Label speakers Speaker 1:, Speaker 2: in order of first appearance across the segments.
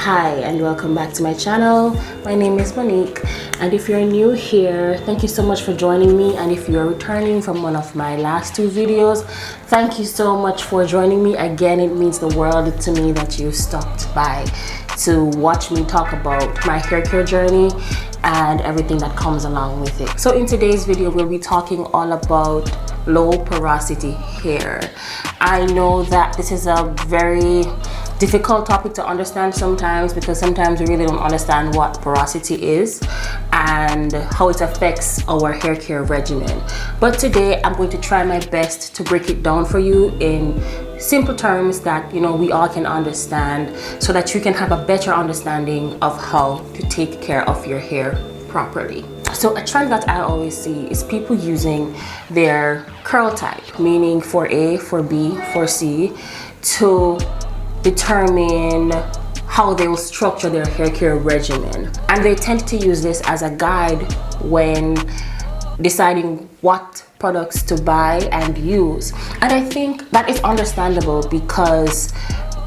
Speaker 1: Hi and welcome back to my channel. My name is Monique, and if you're new here, thank you so much for joining me. And if you're returning from one of my last two videos, thank you so much for joining me again. It means the world to me that you stopped by to watch me talk about my hair care journey and everything that comes along with it. So in today's video, we'll be talking all about low porosity hair. I know that this is a very difficult topic to understand sometimes, because sometimes we really don't understand what porosity is and how it affects our hair care regimen. But today I'm going to try my best to break it down for you in simple terms that we all can understand, so that you can have a better understanding of how to take care of your hair properly. So a trend that I always see is people using their curl type, meaning 4A, 4B, 4C, to determine how they will structure their hair care regimen. And they tend to use this as a guide when deciding what products to buy and use. And I think that is understandable, because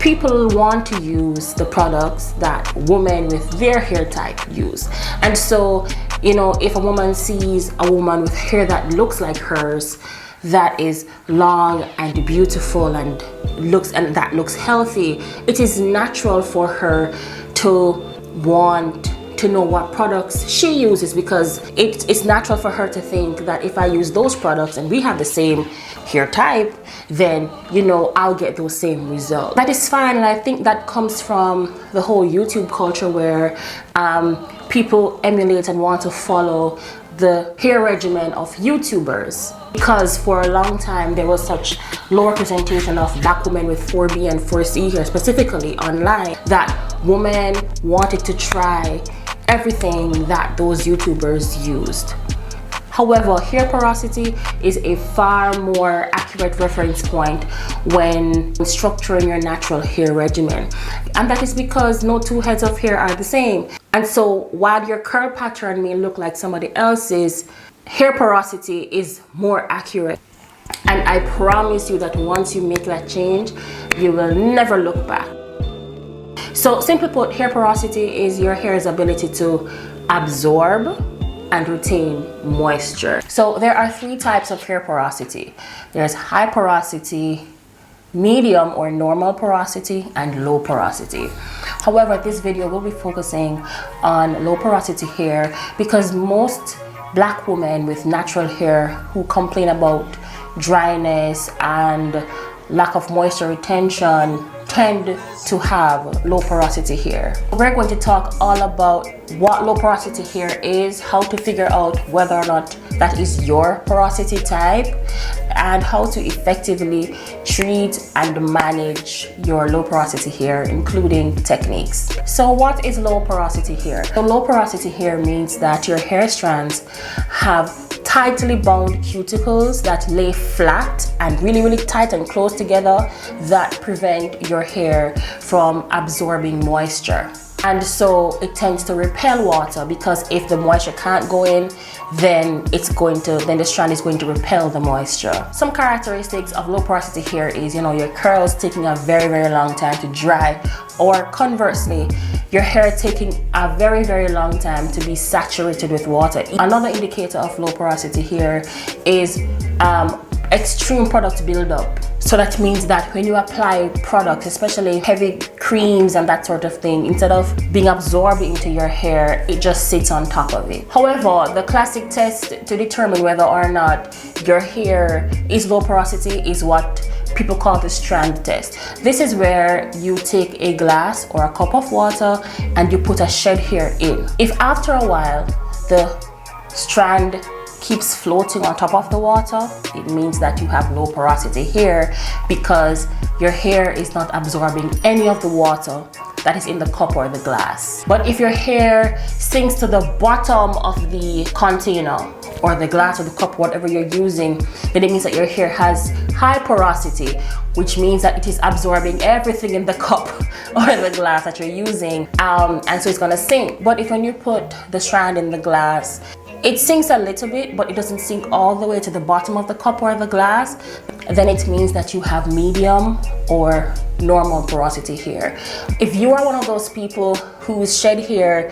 Speaker 1: people want to use the products that women with their hair type use. And so, if a woman sees a woman with hair that looks like hers, that is long and beautiful and that looks healthy, it is natural for her to want to know what products she uses, because it's natural for her to think that if I use those products and we have the same hair type, then I'll get those same results. That is fine, and I think that comes from the whole YouTube culture where people emulate and want to follow the hair regimen of YouTubers, because for a long time there was such low representation of black women with 4B and 4C hair, specifically online, that women wanted to try everything that those YouTubers used. However, hair porosity is a far more accurate reference point when structuring your natural hair regimen. And that is because no two heads of hair are the same. And so while your curl pattern may look like somebody else's, hair porosity is more accurate. And I promise you that once you make that change, you will never look back. So simply put, hair porosity is your hair's ability to absorb and retain moisture. So there are three types of hair porosity. There's high porosity, medium or normal porosity, and low porosity. However, this video will be focusing on low porosity hair, because most black women with natural hair who complain about dryness and lack of moisture retention tend to have low porosity hair. We're going to talk all about what low porosity hair is, how to figure out whether or not that is your porosity type, and how to effectively treat and manage your low porosity hair, including techniques. So what is low porosity hair? So low porosity hair means that your hair strands have tightly bound cuticles that lay flat and really tight and close together, that prevent your hair from absorbing moisture. And so it tends to repel water, because if the moisture can't go in, then the strand is going to repel the moisture. Some characteristics of low porosity hair is, your curls taking a very long time to dry, or conversely, your hair taking a very long time to be saturated with water. Another indicator of low porosity hair is extreme product buildup. So that means that when you apply products, especially heavy creams and that sort of thing, instead of being absorbed into your hair, it just sits on top of it. However, the classic test to determine whether or not your hair is low porosity is what people call the strand test. This is where you take a glass or a cup of water and you put a shed hair in. If after a while the strand keeps floating on top of the water, it means that you have low porosity hair, because your hair is not absorbing any of the water that is in the cup or the glass. But if your hair sinks to the bottom of the container or the glass or the cup, whatever you're using, then it means that your hair has high porosity, which means that it is absorbing everything in the cup or the glass that you're using, and so it's gonna sink. But if when you put the strand in the glass, it sinks a little bit, but it doesn't sink all the way to the bottom of the cup or the glass, then it means that you have medium or normal porosity hair. If you are one of those people whose shed hair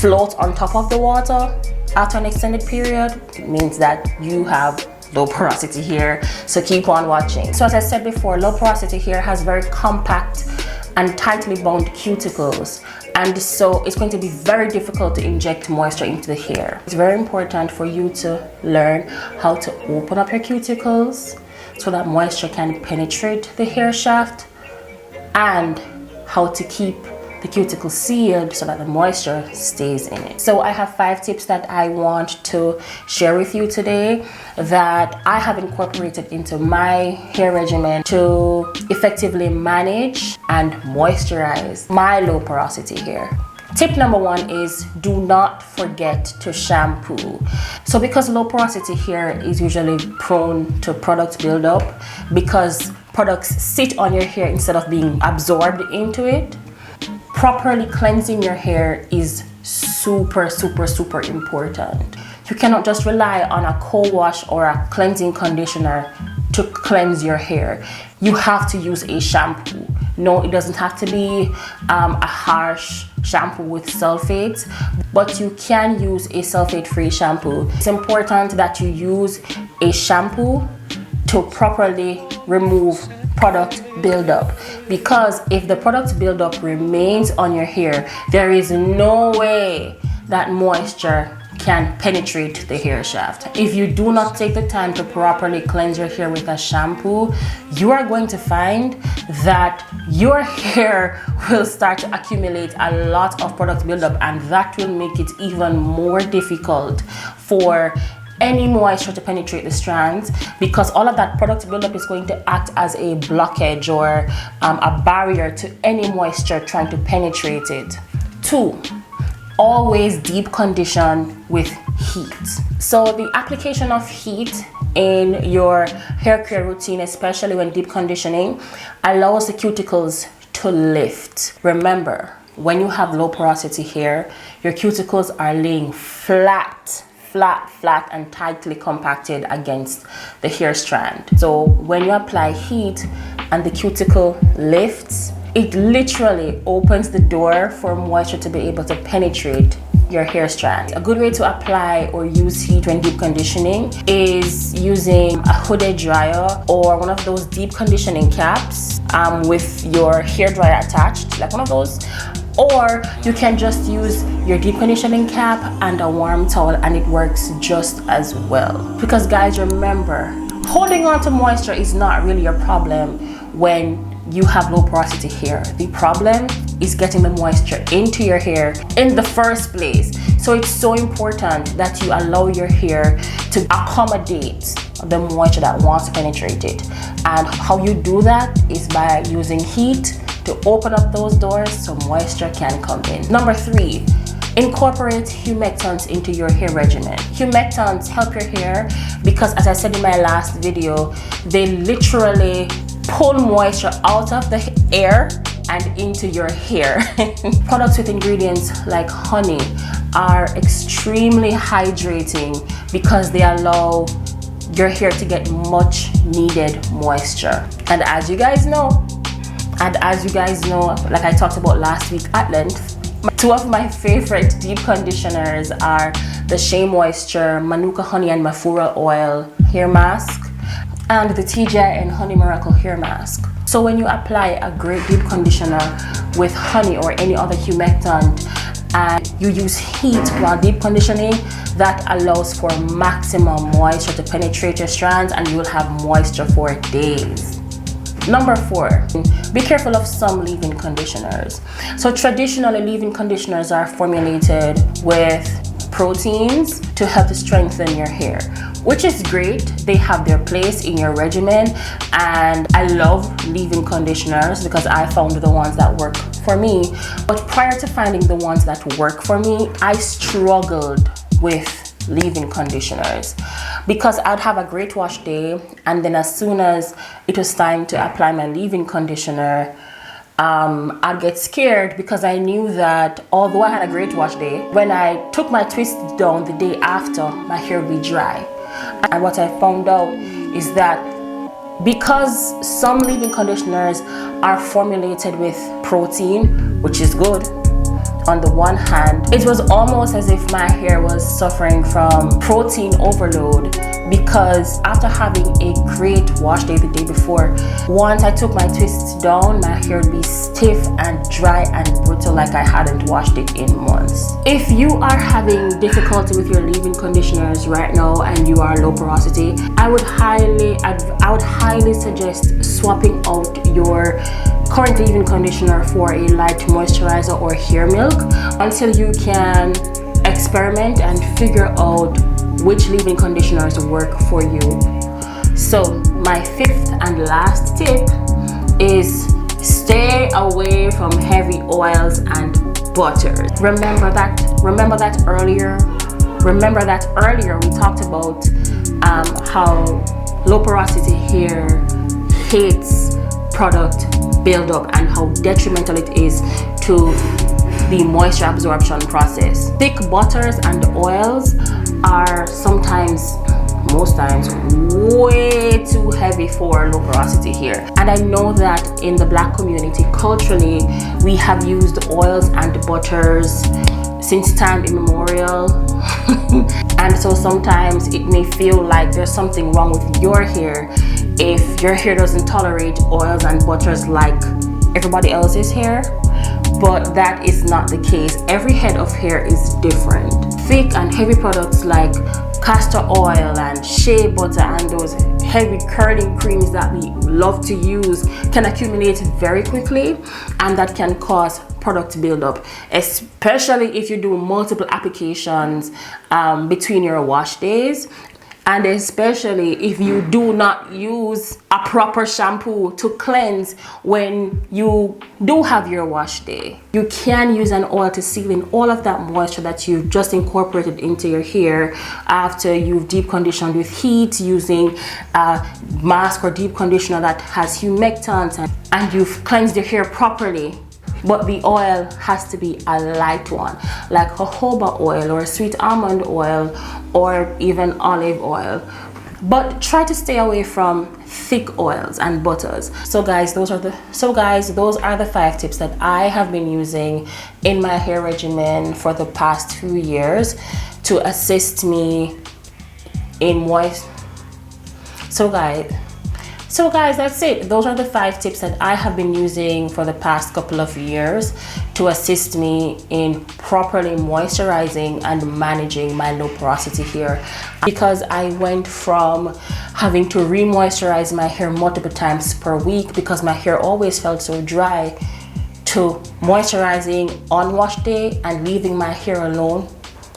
Speaker 1: floats on top of the water after an extended period, it means that you have low porosity hair. So keep on watching. So as I said before, low porosity hair has very compact and tightly bound cuticles, and so it's going to be very difficult to inject moisture into the hair. It's very important for you to learn how to open up your cuticles so that moisture can penetrate the hair shaft, and how to keep the cuticle sealed so that the moisture stays in it. So I have 5 tips that I want to share with you today that I have incorporated into my hair regimen to effectively manage and moisturize my low porosity hair. Tip number 1 is do not forget to shampoo. So because low porosity hair is usually prone to product buildup, because products sit on your hair instead of being absorbed into it, properly cleansing your hair is super important. You cannot just rely on a co-wash or a cleansing conditioner to cleanse your hair. You have to use a shampoo. No, it doesn't have to be a harsh shampoo with sulfates, but you can use a sulfate-free shampoo. It's important that you use a shampoo to properly remove product buildup, because if the product buildup remains on your hair, there is no way that moisture can penetrate the hair shaft. If you do not take the time to properly cleanse your hair with a shampoo, you are going to find that your hair will start to accumulate a lot of product buildup, and that will make it even more difficult for any moisture to penetrate the strands, because all of that product buildup is going to act as a blockage or a barrier to any moisture trying to penetrate it. 2, always deep condition with heat. So the application of heat in your hair care routine, especially when deep conditioning, allows the cuticles to lift. Remember, when you have low porosity hair, your cuticles are laying flat and tightly compacted against the hair strand. So when you apply heat and the cuticle lifts, it literally opens the door for moisture to be able to penetrate your hair strand. A good way to apply or use heat when deep conditioning is using a hooded dryer or one of those deep conditioning caps with your hair dryer attached, like one of those. Or you can just use your deep conditioning cap and a warm towel, and it works just as well. Because guys, remember, holding on to moisture is not really a problem when you have low porosity hair. The problem is getting the moisture into your hair in the first place. So it's so important that you allow your hair to accommodate the moisture that wants to penetrate it. And how you do that is by using heat to open up those doors so moisture can come in. Number 3, incorporate humectants into your hair regimen. Humectants help your hair because, as I said in my last video, they literally pull moisture out of the air and into your hair. Products with ingredients like honey are extremely hydrating because they allow your hair to get much needed moisture. And as you guys know, like I talked about last week at length, 2 of my favorite deep conditioners are the Shea Moisture Manuka Honey and Mafura Oil Hair Mask and the TGI and Honey Miracle Hair Mask. So when you apply a great deep conditioner with honey or any other humectant and you use heat while deep conditioning, that allows for maximum moisture to penetrate your strands, and you will have moisture for days. Number 4, be careful of some leave-in conditioners. So traditionally, leave-in conditioners are formulated with proteins to help to strengthen your hair, which is great. They have their place in your regimen, and I love leave-in conditioners because I found the ones that work for me. But prior to finding the ones that work for me, I struggled with leave-in conditioners because I'd have a great wash day, and then as soon as it was time to apply my leave-in conditioner, I'd get scared because I knew that although I had a great wash day, when I took my twist down the day after, my hair would be dry. And what I found out is that because some leave-in conditioners are formulated with protein, which is good on the one hand, it was almost as if my hair was suffering from protein overload, because after having a great wash day the day before, once I took my twists down, my hair would be stiff and dry and brittle like I hadn't washed it in months. If you are having difficulty with your leave-in conditioners right now and you are low porosity, I would highly suggest swapping out your current leave-in conditioner for a light moisturizer or hair milk until you can experiment and figure out which leave-in conditioners work for you. So my fifth and last tip is stay away from heavy oils and butters. Remember that earlier we talked about how low porosity hair hates product buildup and how detrimental it is to the moisture absorption process. Thick butters and oils are most times way too heavy for low porosity hair. And I know that in the Black community, culturally, we have used oils and butters since time immemorial. And so sometimes it may feel like there's something wrong with your hair if your hair doesn't tolerate oils and butters like everybody else's hair. But that is not the case. Every head of hair is different. Thick and heavy products like castor oil and shea butter and those heavy curling creams that we love to use can accumulate very quickly, and that can cause product buildup, especially if you do multiple applications between your wash days. And especially if you do not use a proper shampoo to cleanse when you do have your wash day. You can use an oil to seal in all of that moisture that you've just incorporated into your hair after you've deep conditioned with heat using a mask or deep conditioner that has humectants, and you've cleansed your hair properly. But the oil has to be a light one, like jojoba oil or sweet almond oil or even olive oil. But try to stay away from thick oils and butters. So guys, those are the 5 tips that I have been using in my hair regimen for the past few years to assist me in moist. So guys, that's it. Those are the 5 tips that I have been using for the past couple of years to assist me in properly moisturizing and managing my low porosity hair. Because I went from having to re-moisturize my hair multiple times per week because my hair always felt so dry, to moisturizing on wash day and leaving my hair alone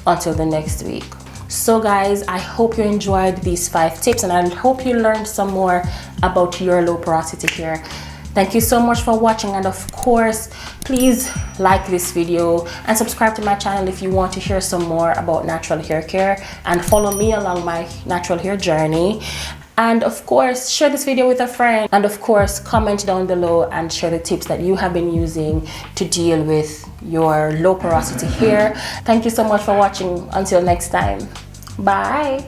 Speaker 1: until the next week. So guys, I hope you enjoyed these 5 tips and I hope you learned some more about your low porosity hair. Thank you so much for watching, and of course, please like this video and subscribe to my channel if you want to hear some more about natural hair care and follow me along my natural hair journey. And of course, share this video with a friend, and of course, comment down below and share the tips that you have been using to deal with your low porosity hair. Thank you so much for watching. Until next time, bye.